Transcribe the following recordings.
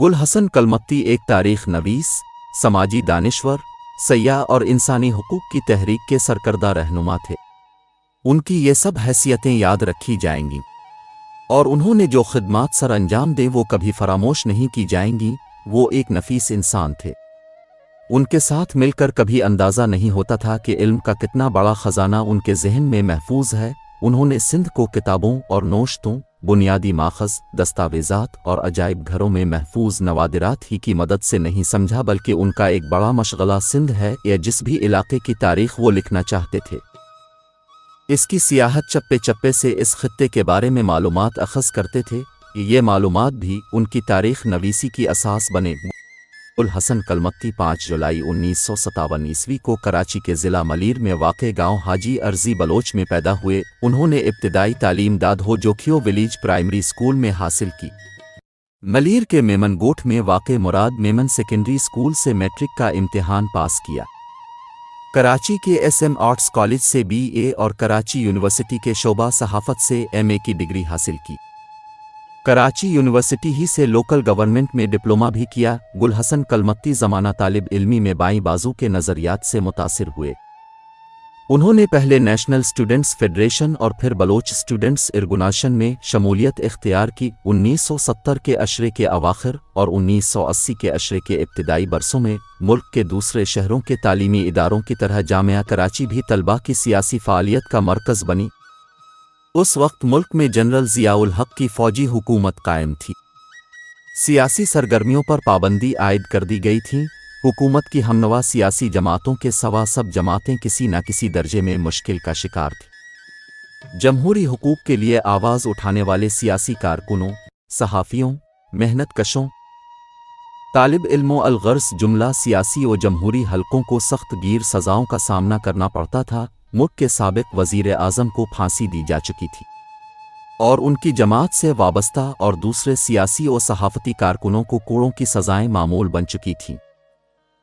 گل حسن کلمتی ایک تاریخ نویس، سماجی دانشور، سیاح اور انسانی حقوق کی تحریک کے سرکردہ رہنما تھے۔ ان کی یہ سب حیثیتیں یاد رکھی جائیں گی اور انہوں نے جو خدمات سر انجام دے وہ کبھی فراموش نہیں کی جائیں گی۔ وہ ایک نفیس انسان تھے۔ ان کے ساتھ مل کر کبھی اندازہ نہیں ہوتا تھا کہ علم کا کتنا بڑا خزانہ ان کے ذہن میں محفوظ ہے۔ انہوں نے سندھ کو کتابوں اور نوشتوں، بنیادی ماخذ، دستاویزات اور عجائب گھروں میں محفوظ نوادرات ہی کی مدد سے نہیں سمجھا، بلکہ ان کا ایک بڑا مشغلہ سندھ ہے یا جس بھی علاقے کی تاریخ وہ لکھنا چاہتے تھے۔ اس کی سیاحت چپے چپے سے اس خطے کے بارے میں معلومات اخذ کرتے تھے۔ یہ معلومات بھی ان کی تاریخ نویسی کی اساس بنے۔ گل حسن کلمتی 5 جولائی 1957 کو کراچی کے ضلع ملیر میں واقع گاؤں حاجی ارزی بلوچ میں پیدا ہوئے۔ انہوں نے ابتدائی تعلیم دادھو جوکھیو ولیج پرائمری اسکول میں حاصل کی۔ ملیر کے میمن گوٹھ میں واقع مراد میمن سیکنڈری اسکول سے میٹرک کا امتحان پاس کیا۔ کراچی کے ایس ایم آرٹس کالج سے BA اور کراچی یونیورسٹی کے شعبہ صحافت سے MA کی ڈگری حاصل کی۔ کراچی یونیورسٹی ہی سے لوکل گورنمنٹ میں ڈپلومہ بھی کیا۔ گل حسن کلمتی زمانہ طالب علمی میں بائیں بازو کے نظریات سے متاثر ہوئے۔ انہوں نے پہلے نیشنل اسٹوڈنٹس فیڈریشن اور پھر بلوچ اسٹوڈنٹس ارگنیزیشن میں شمولیت اختیار کی۔ 1970 کے عشرے کے اواخر اور 1980 کے عشرے کے ابتدائی برسوں میں ملک کے دوسرے شہروں کے تعلیمی اداروں کی طرح جامعہ کراچی بھی طلباء کی سیاسی فعالیت کا مرکز بنی۔ اس وقت ملک میں جنرل ضیاء الحق کی فوجی حکومت قائم تھی۔ سیاسی سرگرمیوں پر پابندی عائد کر دی گئی تھی۔ حکومت کی ہمنوا سیاسی جماعتوں کے سوا سب جماعتیں کسی نہ کسی درجے میں مشکل کا شکار تھیں۔ جمہوری حقوق کے لیے آواز اٹھانے والے سیاسی کارکنوں، صحافیوں، محنت کشوں، طالب علموں الغرض جملہ سیاسی و جمہوری حلقوں کو سخت گیر سزاؤں کا سامنا کرنا پڑتا تھا۔ ملک کے سابق وزیر اعظم کو پھانسی دی جا چکی تھی اور ان کی جماعت سے وابستہ اور دوسرے سیاسی و صحافتی کارکنوں کو کوڑوں کی سزائیں معمول بن چکی تھیں۔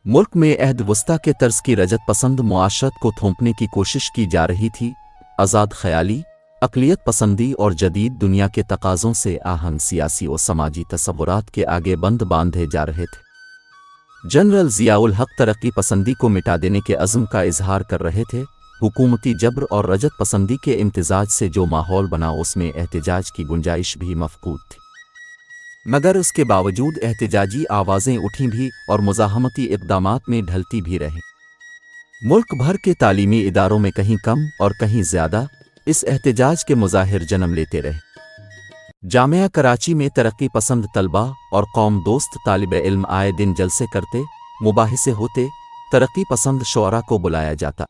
ملک میں عہد وسطیٰ کے طرز کی رجت پسند معاشرت کو تھوپنے کی کوشش کی جا رہی تھی۔ آزاد خیالی، اقلیت پسندی اور جدید دنیا کے تقاضوں سے آہنگ سیاسی و سماجی تصورات کے آگے بند باندھے جا رہے تھے۔ جنرل ضیاء الحق ترقی پسندی کو مٹا دینے کے عزم کا اظہار کر رہے تھے۔ حکومتی جبر اور رجت پسندی کے امتزاج سے جو ماحول بنا اس میں احتجاج کی گنجائش بھی مفقود تھی، مگر اس کے باوجود احتجاجی آوازیں اٹھیں بھی اور مزاحمتی اقدامات میں ڈھلتی بھی رہیں۔ ملک بھر کے تعلیمی اداروں میں کہیں کم اور کہیں زیادہ اس احتجاج کے مظاہر جنم لیتے رہے۔ جامعہ کراچی میں ترقی پسند طلباء اور قوم دوست طالب علم آئے دن جلسے کرتے، مباحثے ہوتے، ترقی پسند شعراء کو بلایا جاتا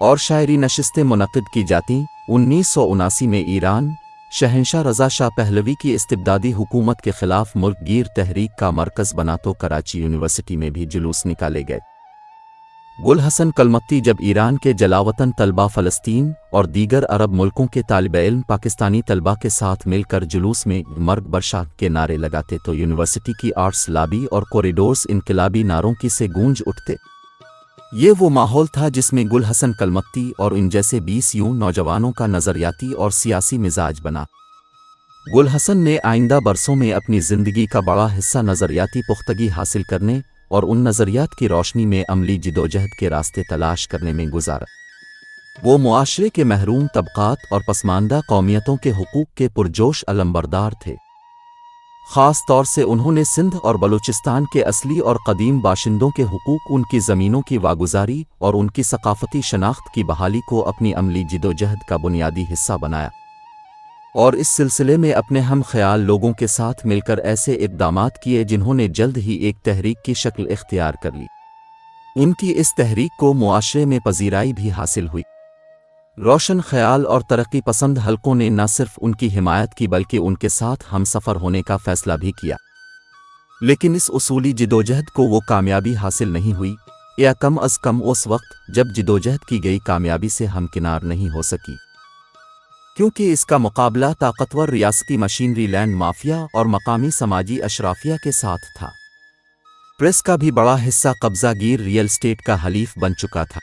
اور شاعری نشستیں منعقد کی جاتیں۔ 1979 میں ایران شہنشاہ رضا شاہ پہلوی کی استبدادی حکومت کے خلاف ملک گیر تحریک کا مرکز بنا تو کراچی یونیورسٹی میں بھی جلوس نکالے گئے۔ گل حسن کلمتی جب ایران کے جلاوطن طلباء فلسطین اور دیگر عرب ملکوں کے طالب علم پاکستانی طلباء کے ساتھ مل کر جلوس میں مرگ برشا کے نعرے لگاتے تو یونیورسٹی کی آرٹس لابی اور کوریڈورز انقلابی نعروں کی سے گونج اٹھتے۔ یہ وہ ماحول تھا جس میں گل حسن کلمتی اور ان جیسے 20 یوں نوجوانوں کا نظریاتی اور سیاسی مزاج بنا۔ گل حسن نے آئندہ برسوں میں اپنی زندگی کا بڑا حصہ نظریاتی پختگی حاصل کرنے اور ان نظریات کی روشنی میں عملی جدوجہد کے راستے تلاش کرنے میں گزارا۔ وہ معاشرے کے محروم طبقات اور پسماندہ قومیتوں کے حقوق کے پرجوش علمبردار تھے۔ خاص طور سے انہوں نے سندھ اور بلوچستان کے اصلی اور قدیم باشندوں کے حقوق، ان کی زمینوں کی واگزاری اور ان کی ثقافتی شناخت کی بحالی کو اپنی عملی جدوجہد کا بنیادی حصہ بنایا اور اس سلسلے میں اپنے ہم خیال لوگوں کے ساتھ مل کر ایسے اقدامات کیے جنہوں نے جلد ہی ایک تحریک کی شکل اختیار کر لی۔ ان کی اس تحریک کو معاشرے میں پذیرائی بھی حاصل ہوئی۔ روشن خیال اور ترقی پسند حلقوں نے نہ صرف ان کی حمایت کی بلکہ ان کے ساتھ ہم سفر ہونے کا فیصلہ بھی کیا، لیکن اس اصولی جدوجہد کو وہ کامیابی حاصل نہیں ہوئی، یا کم از کم اس وقت جب جدوجہد کی گئی کامیابی سے ہمکنار نہیں ہو سکی، کیونکہ اس کا مقابلہ طاقتور ریاستی مشینری لینڈ مافیا اور مقامی سماجی اشرافیہ کے ساتھ تھا۔ پریس کا بھی بڑا حصہ قبضہ گیر ریئل اسٹیٹ کا حلیف بن چکا تھا۔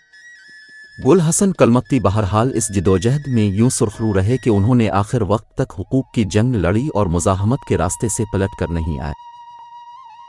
گل حسن کلمتی بہرحال اس جدوجہد میں یوں سرخرو رہے کہ انہوں نے آخر وقت تک حقوق کی جنگ لڑی اور مزاحمت کے راستے سے پلٹ کر نہیں آئے۔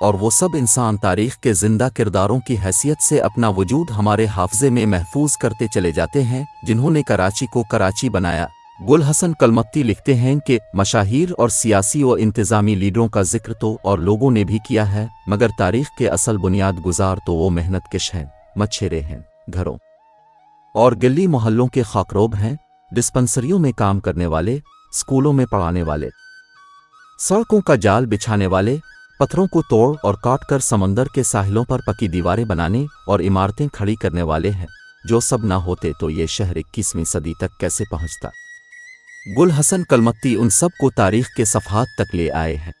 اور وہ سب انسان تاریخ کے زندہ کرداروں کی حیثیت سے اپنا وجود ہمارے حافظے میں محفوظ کرتے چلے جاتے ہیں جنہوں نے کراچی کو کراچی بنایا۔ گل حسن کلمتی لکھتے ہیں کہ مشاہیر اور سیاسی و انتظامی لیڈروں کا ذکر تو اور لوگوں نے بھی کیا ہے، مگر تاریخ کے اصل بنیاد گزار تو وہ محنت کش ہیں، مچھیرے ہیں، گھروں اور گلی محلوں کے خاکروب ہیں، ڈسپنسریوں میں کام کرنے والے، اسکولوں میں پڑھانے والے، سڑکوں کا جال بچھانے والے، پتھروں کو توڑ اور کاٹ کر سمندر کے ساحلوں پر پکی دیواریں بنانے اور عمارتیں کھڑی کرنے والے ہیں۔ جو سب نہ ہوتے تو یہ شہر 21ویں صدی تک کیسے پہنچتا؟ گل حسن کلمتی ان سب کو تاریخ کے صفحات تک لے آئے ہیں۔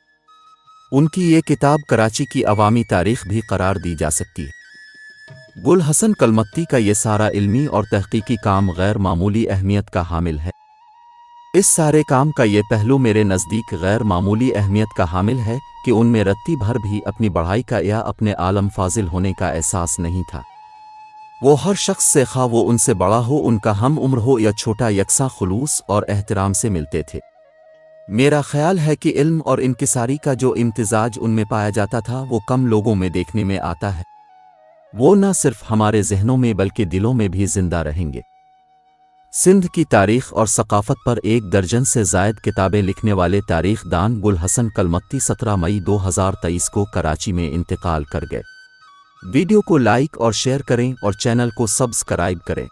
ان کی یہ کتاب کراچی کی عوامی تاریخ بھی قرار دی جا سکتی ہے۔ گل حسن کلمتی کا یہ سارا علمی اور تحقیقی کام غیر معمولی اہمیت کا حامل ہے۔ اس سارے کام کا یہ پہلو میرے نزدیک غیر معمولی اہمیت کا حامل ہے کہ ان میں رتی بھر بھی اپنی بڑائی کا یا اپنے عالم فاضل ہونے کا احساس نہیں تھا۔ وہ ہر شخص سے خواہ وہ ان سے بڑا ہو، ان کا ہم عمر ہو یا چھوٹا، یکساں خلوص اور احترام سے ملتے تھے۔ میرا خیال ہے کہ علم اور انکساری کا جو امتزاج ان میں پایا جاتا تھا وہ کم لوگوں میں دیکھنے میں آتا ہے۔ وہ نہ صرف ہمارے ذہنوں میں بلکہ دلوں میں بھی زندہ رہیں گے۔ سندھ کی تاریخ اور ثقافت پر 1 درجن سے زائد کتابیں لکھنے والے تاریخ دان گل حسن کلمتی 17 مئی 2023 کو کراچی میں انتقال کر گئے۔ ویڈیو کو لائک اور شیئر کریں اور چینل کو سبسکرائب کریں۔